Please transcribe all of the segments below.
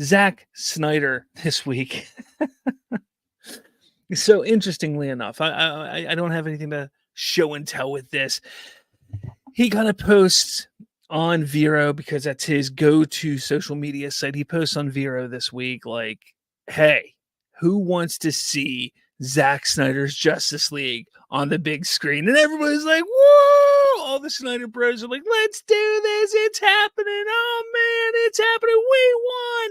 Zack Snyder this week. So interestingly enough, I don't have anything to show and tell with this. He kind of posts on Vero because that's his go-to social media site. He posts on Vero this week like, "Hey, who wants to see Zack Snyder's Justice League on the big screen?" And everybody's like, "Whoa!" All the Snyder bros are like, "Let's do this! It's happening! Oh man, it's happening! We won!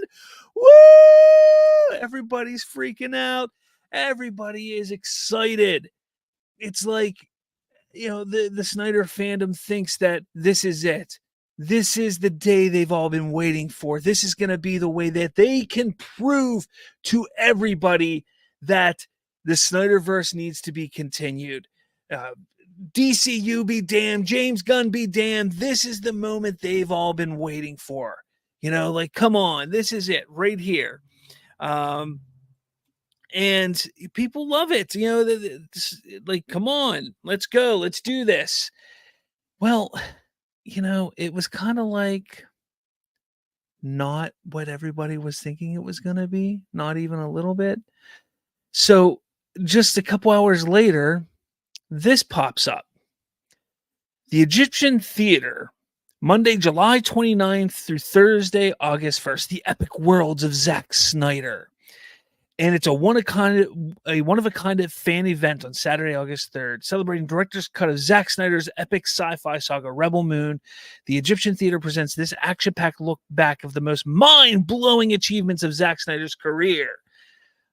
Woo!" Everybody's freaking out. Everybody is excited. It's like, the Snyder fandom thinks that this is it. This is the day they've all been waiting for. This is going to be the way that they can prove to everybody that the Snyderverse needs to be continued. DCU be damned, James Gunn be damned. This is the moment they've all been waiting for. Like, come on, this is it right here. And people love it. Like, come on, let's go, let's do this. Well, it was kind of like not what everybody was thinking it was going to be, not even a little bit. So just a couple hours later, this pops up. The Egyptian Theater, Monday, July 29th through Thursday, August 1st, the epic worlds of Zack Snyder. And it's a one of a kind fan event on Saturday, August 3rd, celebrating director's cut of Zack Snyder's epic sci-fi saga Rebel Moon. The Egyptian Theater presents this action-packed look back of the most mind-blowing achievements of Zack Snyder's career,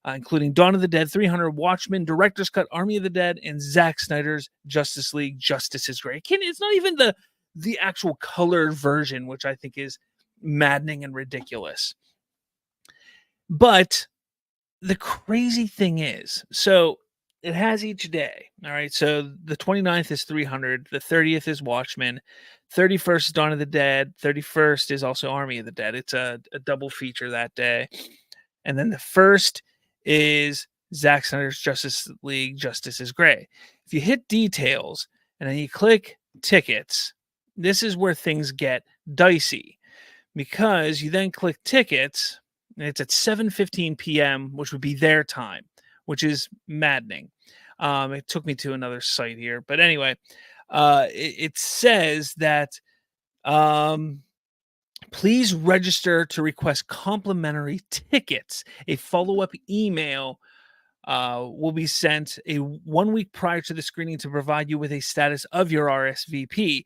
including Dawn of the Dead, 300, Watchmen, director's cut, Army of the Dead, and Zack Snyder's Justice League, Justice is Great. It's not even the actual colored version, which I think is maddening and ridiculous. But the crazy thing is, so it has each day. All right. So the 29th is 300. The 30th is Watchmen. 31st is Dawn of the Dead. 31st is also Army of the Dead. It's a double feature that day. And then the 1st is Zack Snyder's Justice League, Justice is Gray. If you hit details and then you click tickets, this is where things get dicey, because you then click tickets. And it's at 7:15 p.m., which would be their time, which is maddening. It took me to another site here. But anyway, it says that please register to request complimentary tickets. A follow-up email will be sent 1 week prior to the screening to provide you with a status of your RSVP.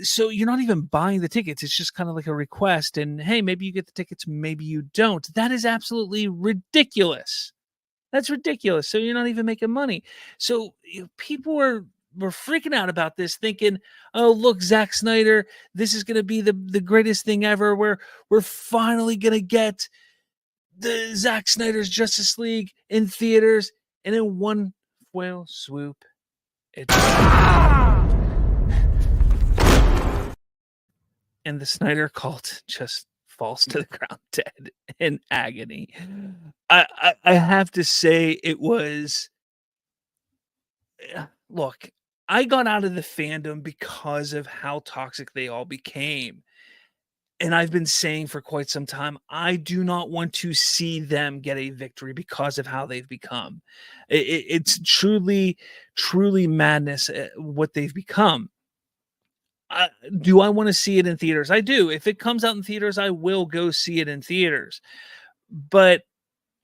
So you're not even buying the tickets. It's just kind of like a request. And hey, maybe you get the tickets, maybe you don't. That is absolutely ridiculous. That's ridiculous. So you're not even making money. So people were freaking out about this, thinking, oh, look, Zack Snyder, this is going to be the greatest thing ever. We're finally going to get the Zack Snyder's Justice League in theaters. And in one fell swoop, it's... And the Snyder cult just falls to the ground dead in agony. I have to say, it was... Look, I got out of the fandom because of how toxic they all became. And I've been saying for quite some time, I do not want to see them get a victory because of how they've become. It's truly, truly madness what they've become. Do I want to see it in theaters? I do. If it comes out in theaters, I will go see it in theaters. But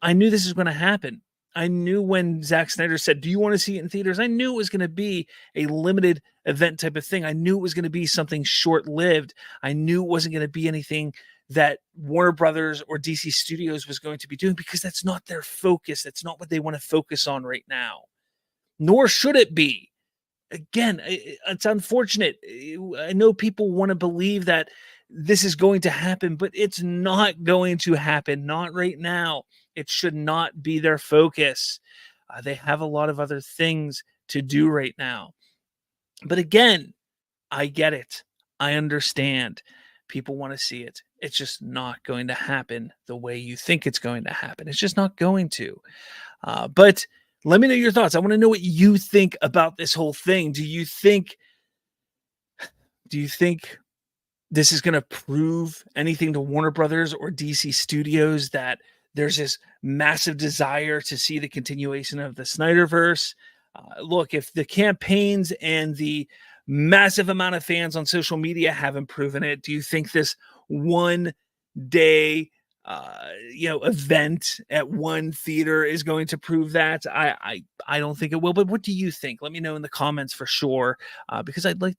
I knew this was going to happen. I knew when Zack Snyder said, do you want to see it in theaters? I knew it was going to be a limited event type of thing. I knew it was going to be something short-lived. I knew it wasn't going to be anything that Warner Brothers or DC Studios was going to be doing, because that's not their focus. That's not what they want to focus on right now. Nor should it be. Again, it's unfortunate. I know people want to believe that this is going to happen, but it's not going to happen. Not right now. It should not be their focus. They have a lot of other things to do right now. But again, I get it. I understand. People want to see it. It's just not going to happen the way you think it's going to happen. It's just not going to. But let me know your thoughts. I want to know what you think about this whole thing. Do you think this is gonna prove anything to Warner Brothers or DC Studios that there's this massive desire to see the continuation of the Snyderverse. Look, if the campaigns and the massive amount of fans on social media haven't proven it, do you think this one day event at one theater is going to prove that? I don't think it will, but what do you think? Let me know in the comments for sure, because I'd like